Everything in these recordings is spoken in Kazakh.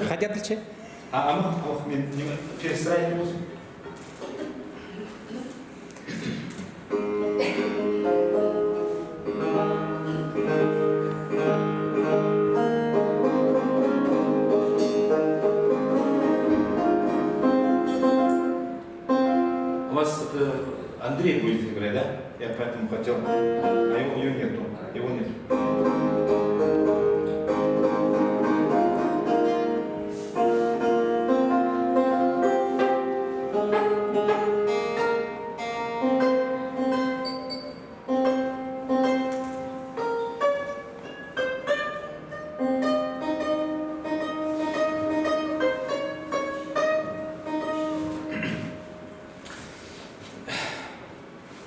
Хотят ли? мен перестраивать болсын. У вас это Андрей будет играть, да? Я поэтому хотел, а его нету, его нет.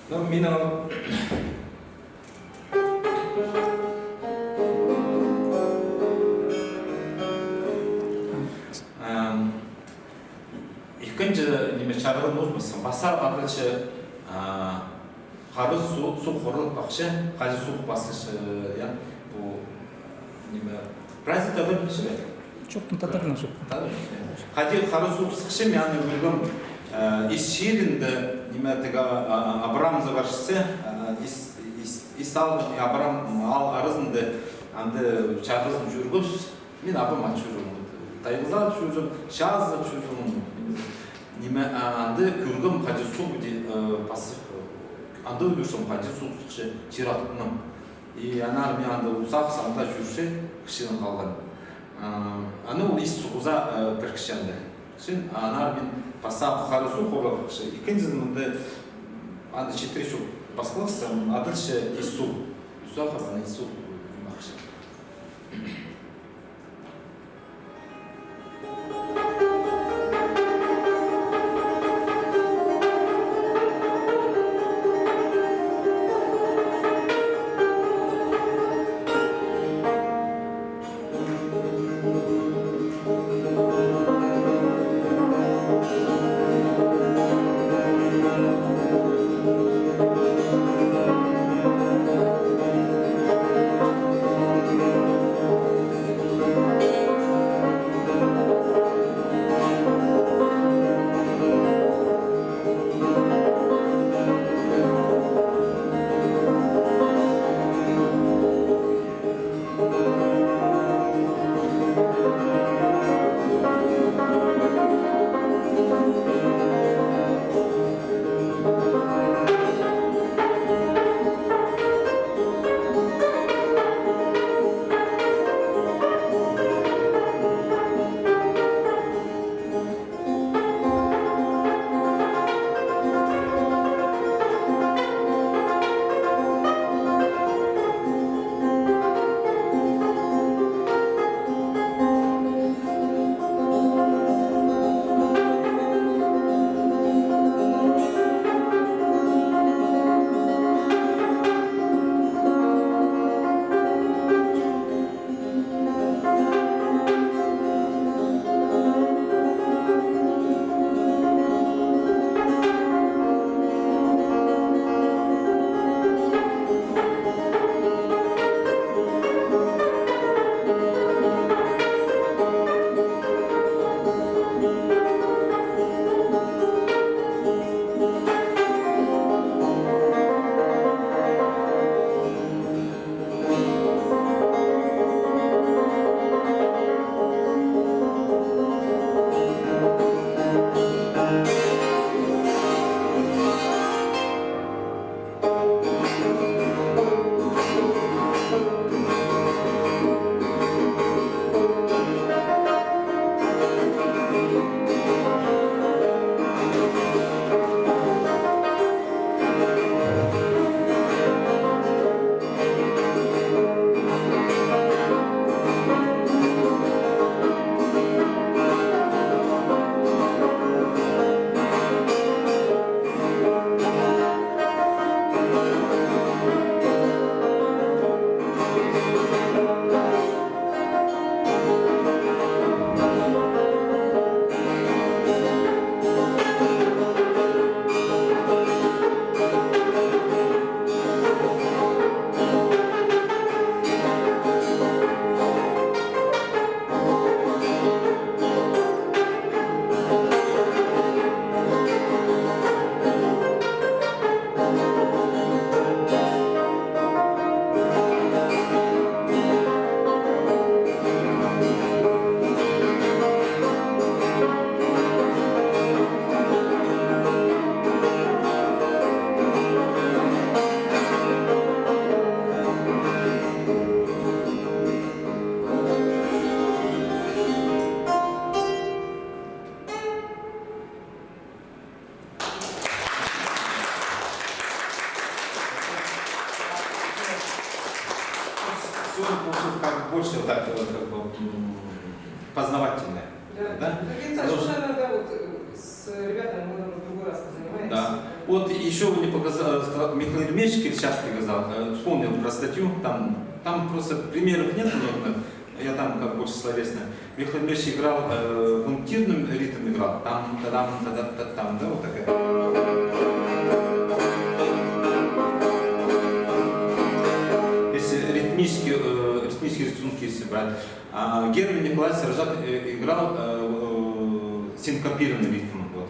Ну, мина. Екінші неме чаралар болмаса, басар адырчы қарыз су қорылып бақшы, қазір су басышы, бұл неме праздник тадыр білші бе? Жоқ, тадырына жоқ. Қазір қарыз су қысқышы, мен өлгім из Ширинды, Абрам заваршысы, Исал Абрам ал арызынды анды чарғызын жүргіз, мен абым ат жүргім. Тайғызал жүргім, шазы жүргім. Анды көргім қажы су басып, анды өлгірсім қажы су сұқшы жиратыным. Анар мен анды ұсақ санда жүрші кішінің қалған. Аны ол ес сұқыза кіркішенді. Анар мен пасап қарысу қоры екінші мұнды ады четыре басқалықсы адыршы ису ұсақ ису мақшы. как бы познавательное. Да? Так, Саша, уже надо вот с ребятами мы в другой раз занимаемся. Да. Вот еще вы не показали, Михаил Ермешевич сейчас сказал, вспомнил про статью, там просто примеров нет много, я там как больше словесно. Михаил Ермешевич играл, пунктирным ритм играл, там, да, вот такая. Если ритмические рисунки если брать. А Герман Николаевич Сержат играл синкопированный ритм. Вот,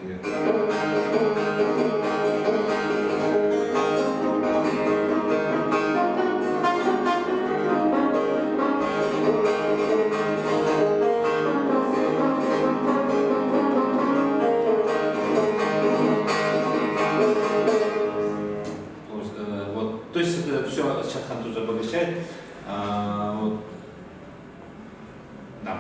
вот, то есть это все Чатхан тоже обогащает. Вот. Да.